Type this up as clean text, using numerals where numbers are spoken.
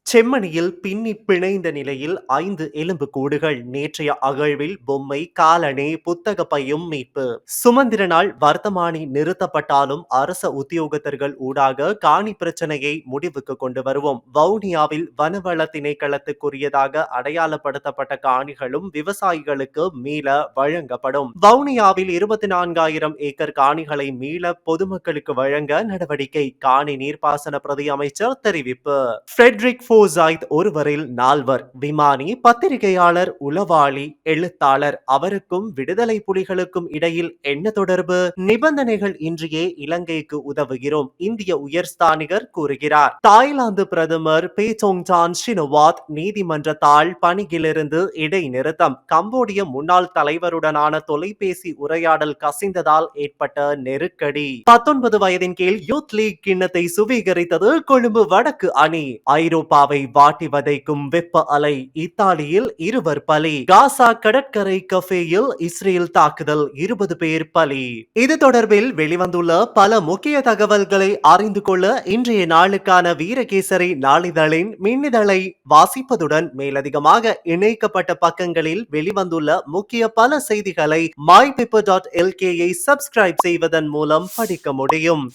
செம்மணியில் பின்னி பிணைந்த நிலையில் 5 எலும்புக்கூடுகள். நேற்றைய அகழ்வில் பொம்மை, காலணி, புத்தக பையும் மீட்பு. சுமந்திரனால் வர்த்தமானி நிறுத்தப்பட்டாலும் அரச உத்தியோகத்தர்கள் ஊடாக காணி பிரச்சனையை முடிவுக்கு கொண்டு வருவோம். வவுனியாவில் வனவள திணைக்களத்துக்குரியதாக அடையாளப்படுத்தப்பட்ட காணிகளும் விவசாயிகளுக்கு மீள வழங்கப்படும். வவுனியாவில் 24,000 ஏக்கர் காணிகளை மீள பொதுமக்களுக்கு வழங்க நடவடிக்கை. காணி நீர்ப்பாசன பிரதி அமைச்சர் தெரிவிப்பு. ஃபிரெட்ரிக் ஃபோர்சைத் ஒருவரில் 4. விமானி, பத்திரிகையாளர், உளவாளி, எழுத்தாளர். அவருக்கும் விடுதலை புலிகளுக்கும் இடையில் என்ன தொடர்பு? நிபந்தனைகள் இன்றியே இலங்கைக்கு உதவுகிறோம், இந்திய உயர்ஸ்தானிகர் கூறுகிறார். தாய்லாந்து பிரதமர் பேச்சோங்டான் ஷினவாத் நீதிமன்றத்தால் பணியிலிருந்து இடைநிறுத்தம். கம்போடிய முன்னாள் தலைவருடனான தொலைபேசி உரையாடல் கசிந்ததால் ஏற்பட்ட நெருக்கடி. 19 வயதின் கீழ் யூத் லீக் கிண்ணத்தை சுவீகரித்தது கொழும்பு வடக்கு அணி. ஐரோப்பாவை வாட்டி வதைக்கும் வெப்ப அலை. இத்தாலியில் 2 பலி. காசா கடற்கரை கஃபேயில் இஸ்ரேல் தாக்குதல், 20 பேர் பலி. இது தொடர்பில் வெளிவந்துள்ள பல முக்கிய தகவல்களை அறிந்து கொள்ள இன்றைய நாளுக்கான வீரகேசரி நாளிதழின் மின்னிதழை வாசிப்பதுடன் மேலதிகமாக இணைக்கப்பட்ட பக்கங்களில் வெளிவந்துள்ள முக்கிய பல செய்திகளை mypaper.lk சப்ஸ்கிரைப் செய்வதன் மூலம் படிக்க முடியும்.